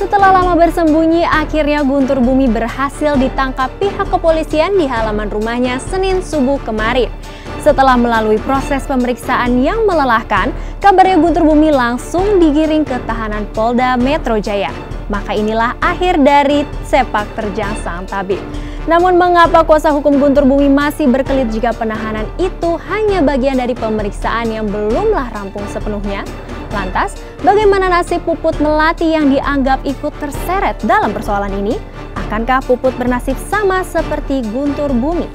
Setelah lama bersembunyi, akhirnya Guntur Bumi berhasil ditangkap pihak kepolisian di halaman rumahnya Senin subuh kemarin. Setelah melalui proses pemeriksaan yang melelahkan, kabarnya Guntur Bumi langsung digiring ke tahanan Polda Metro Jaya. Maka inilah akhir dari sepak terjang sang tabib. Namun mengapa kuasa hukum Guntur Bumi masih berkelit jika penahanan itu hanya bagian dari pemeriksaan yang belumlah rampung sepenuhnya? Lantas, bagaimana nasib Puput Melati yang dianggap ikut terseret dalam persoalan ini? Akankah Puput bernasib sama seperti Guntur Bumi?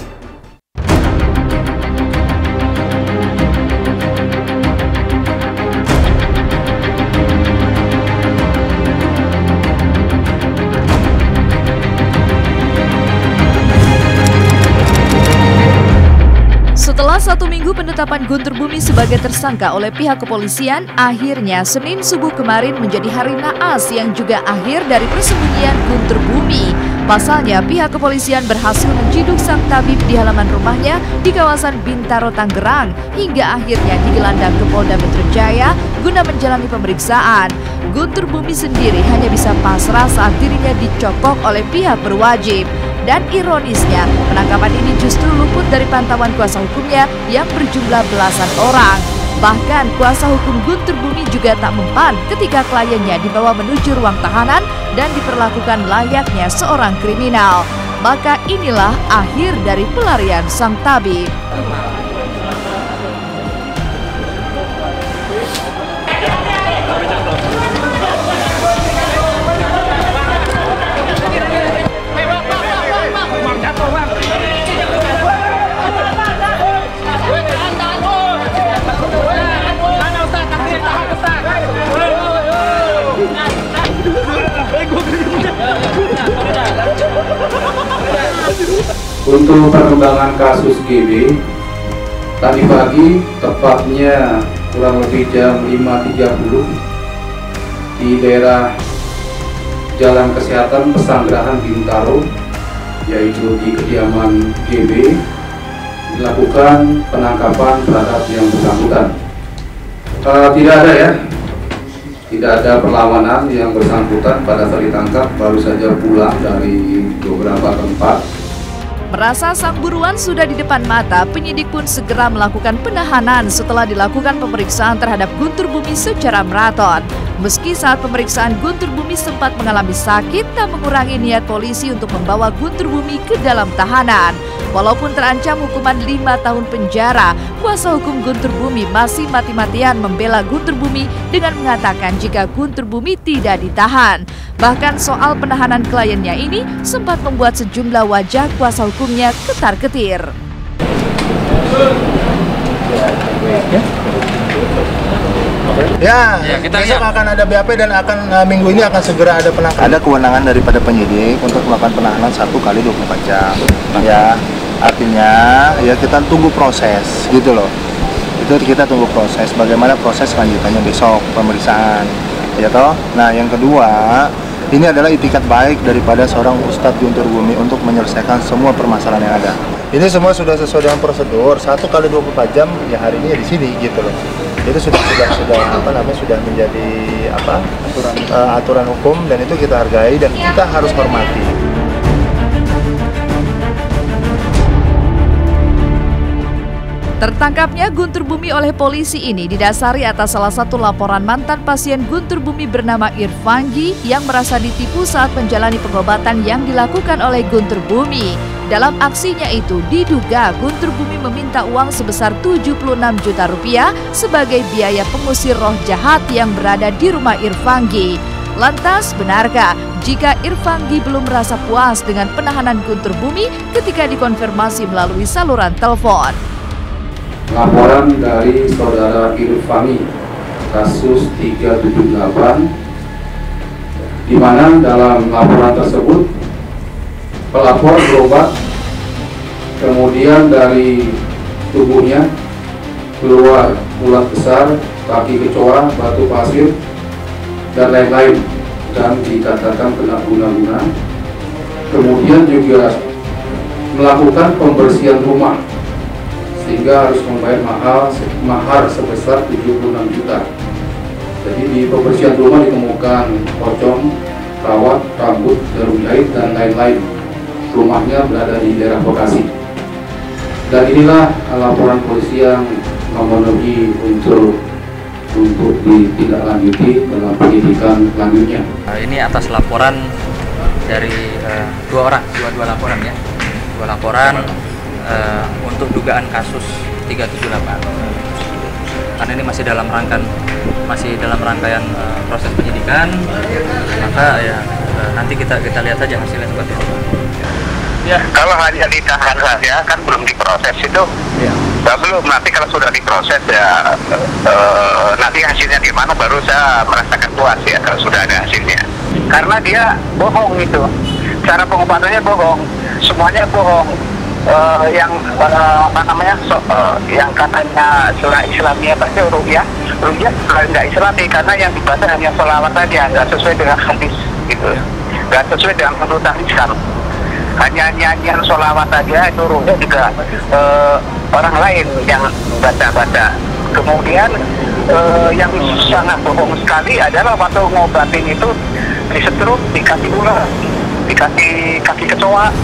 Setelah 1 minggu penetapan Guntur Bumi sebagai tersangka oleh pihak kepolisian, akhirnya Senin subuh kemarin menjadi hari naas yang juga akhir dari persembunyian Guntur Bumi. Pasalnya, pihak kepolisian berhasil menciduk sang tabib di halaman rumahnya di kawasan Bintaro, Tangerang, hingga akhirnya digelandang ke Polda Metro Jaya guna menjalani pemeriksaan. Guntur Bumi sendiri hanya bisa pasrah saat dirinya dicokok oleh pihak berwajib. Dan ironisnya, penangkapan ini justru luput dari pantauan kuasa hukumnya yang berjumlah belasan orang. Bahkan kuasa hukum Guntur Bumi juga tak mempan ketika kliennya dibawa menuju ruang tahanan dan diperlakukan layaknya seorang kriminal. Maka inilah akhir dari pelarian sang tabib. Untuk perkembangan kasus GB, tadi pagi tepatnya kurang lebih jam 5.30 di daerah Jalan Kesehatan Pesanggerahan Bintaro, yaitu di kediaman GB, dilakukan penangkapan terhadap yang bersangkutan. Tidak ada perlawanan yang bersangkutan pada saat ditangkap, baru saja pulang dari beberapa tempat. Merasa sang buruan sudah di depan mata, penyidik pun segera melakukan penahanan setelah dilakukan pemeriksaan terhadap Guntur Bumi secara maraton. Meski saat pemeriksaan Guntur Bumi sempat mengalami sakit, tak mengurangi niat polisi untuk membawa Guntur Bumi ke dalam tahanan. Walaupun terancam hukuman 5 tahun penjara, kuasa hukum Guntur Bumi masih mati-matian membela Guntur Bumi dengan mengatakan jika Guntur Bumi tidak ditahan. Bahkan soal penahanan kliennya ini sempat membuat sejumlah wajah kuasa hukumnya ketar-ketir. Ya, kita besok akan ada BAP dan akan minggu ini akan segera ada penangkapan. Ada kewenangan daripada penyidik untuk melakukan penahanan 1 kali 24 jam. Ya, artinya ya kita tunggu proses gitu loh. Itu kita tunggu proses. Bagaimana proses selanjutnya besok pemeriksaan, ya toh. Nah, yang kedua, ini adalah itikat baik daripada seorang Ustadz Guntur Bumi untuk menyelesaikan semua permasalahan yang ada. Ini semua sudah sesuai dengan prosedur. 1 kali 24 jam ya hari ini ya di sini gitu loh. Itu sudah menjadi aturan hukum, dan itu kita hargai dan kita harus hormati. Tertangkapnya Guntur Bumi oleh polisi ini didasari atas salah satu laporan mantan pasien Guntur Bumi bernama Irfangi yang merasa ditipu saat menjalani pengobatan yang dilakukan oleh Guntur Bumi. Dalam aksinya itu diduga Guntur Bumi meminta uang sebesar 76 juta rupiah sebagai biaya pengusir roh jahat yang berada di rumah Irfangi. Lantas, benarkah jika Irfangi belum merasa puas dengan penahanan Guntur Bumi ketika dikonfirmasi melalui saluran telepon? Laporan dari saudara Irfangi, kasus 378, di mana dalam laporan tersebut pelapor berobat, kemudian dari tubuhnya keluar ulat besar, kaki kecoa, batu pasir, dan lain-lain, dan dikatakan kena guna-guna. Kemudian juga melakukan pembersihan rumah, sehingga harus membayar mahar sebesar 76 juta. Jadi di pembersihan rumah ditemukan pocong, perawat, rambut, jarum jahit, dan lain-lain. Rumahnya berada di daerah Bekasi. Dan inilah laporan polisi yang memenuhi unsur untuk ditindaklanjuti dalam penyidikan selanjutnya. Ini atas laporan dari dua laporan ya. Dua laporan untuk dugaan kasus 378. Karena ini masih dalam rangkaian proses penyidikan, maka ya nanti kita lihat saja hasilnya seperti apa. Ya, kalau hanya ditahan saja kan belum diproses itu. Ya. Belum, nanti kalau sudah diproses ya nanti hasilnya gimana baru saya merasakan puas ya kalau sudah ada hasilnya. Karena dia bohong itu, cara pengobatannya bohong, semuanya bohong. Yang katanya surah Islamiyah pasti ruqyah nggak Islami karena yang dibaca hanya sholawat saja, nggak sesuai dengan hadis gitu, nggak sesuai dengan tuntutan Islam. Hanya nyanyian sholawat saja itu ruqyah juga orang lain yang baca-baca. Kemudian yang sangat bohong sekali adalah waktu ngobatin itu disetruk, dikasih ular, dikasih kaki kecoa.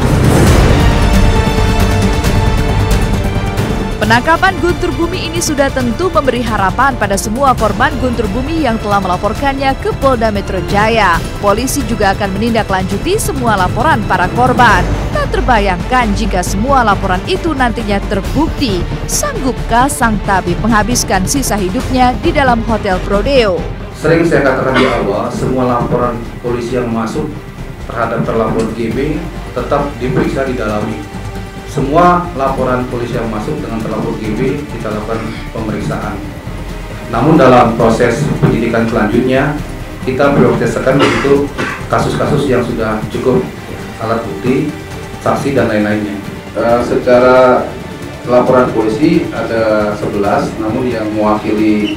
Penangkapan Guntur Bumi ini sudah tentu memberi harapan pada semua korban guntur bumi yang telah melaporkannya ke Polda Metro Jaya. Polisi juga akan menindaklanjuti semua laporan para korban. Tak terbayangkan jika semua laporan itu nantinya terbukti, sanggupkah sang tabib menghabiskan sisa hidupnya di dalam hotel Prodeo? Sering saya katakan di awal, semua laporan polisi yang masuk terhadap terlapor GB tetap diperiksa, didalami. Semua laporan polisi yang masuk dengan terlapor GB kita lakukan pemeriksaan. Namun dalam proses penyidikan selanjutnya kita prioritaskan untuk kasus-kasus yang sudah cukup alat bukti, saksi dan lain-lainnya. Secara laporan polisi ada 11, namun yang mewakili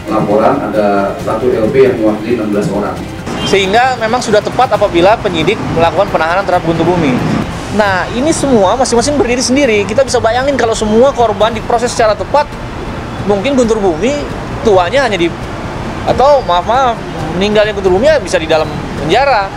laporan ada 1 LP yang mewakili 16 orang. Sehingga memang sudah tepat apabila penyidik melakukan penahanan terhadap Guntur Bumi. Nah, ini semua masing-masing berdiri sendiri. Kita bisa bayangin kalau semua korban diproses secara tepat, mungkin Guntur Bumi tuanya hanya meninggalnya Guntur Bumi bisa di dalam penjara.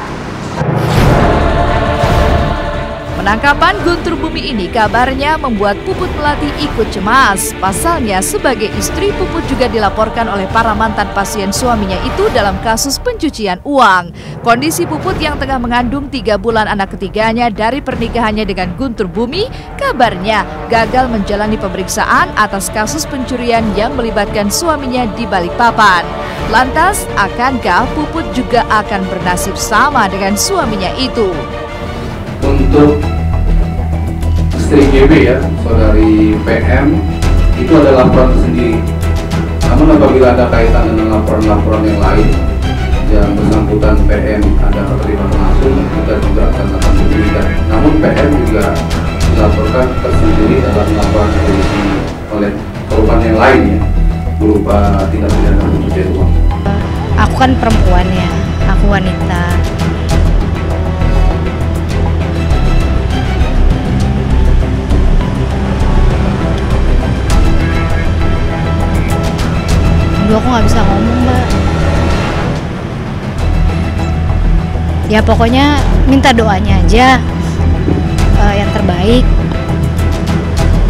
Penangkapan Guntur Bumi ini kabarnya membuat Puput Melati ikut cemas. Pasalnya sebagai istri Puput juga dilaporkan oleh para mantan pasien suaminya itu dalam kasus pencucian uang. Kondisi Puput yang tengah mengandung 3 bulan anak ketiganya dari pernikahannya dengan Guntur Bumi kabarnya gagal menjalani pemeriksaan atas kasus pencurian yang melibatkan suaminya di Balikpapan. Lantas, akankah Puput juga akan bernasib sama dengan suaminya itu? Untuk istri GB ya, saudari PM, itu ada laporan tersendiri. Namun apabila ada kaitan dengan laporan-laporan yang lain yang bersangkutan PM ada keterlibatan langsung, kita juga akan melakukan penyidikan. Namun PM juga dilaporkan tersendiri dalam laporan polisi oleh korban yang lain ya, berupa tindak pidana pencucian uang. Aku kan perempuan ya, aku wanita. Aku nggak bisa ngomong, Mbak. Ya pokoknya minta doanya aja yang terbaik.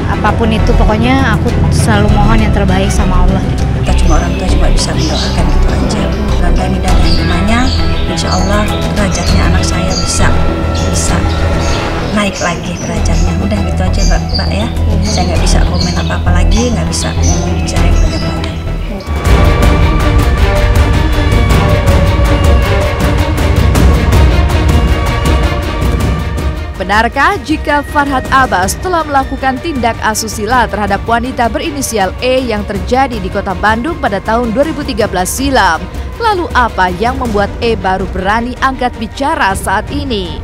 Apapun itu pokoknya aku selalu mohon yang terbaik sama Allah gitu. Kita cuma orang tua cuma bisa mendoakan gitu aja. Mudah-mudahan dan hikmahnya, insya Allah derajatnya anak saya bisa naik lagi derajatnya. Udah gitu aja Mbak ya. Saya nggak bisa komen apa-apa lagi, nggak bisa ngomong bicara yang banyak-banyak. Benarkah jika Farhad Abbas telah melakukan tindak asusila terhadap wanita berinisial E yang terjadi di kota Bandung pada tahun 2013 silam? Lalu apa yang membuat E baru berani angkat bicara saat ini?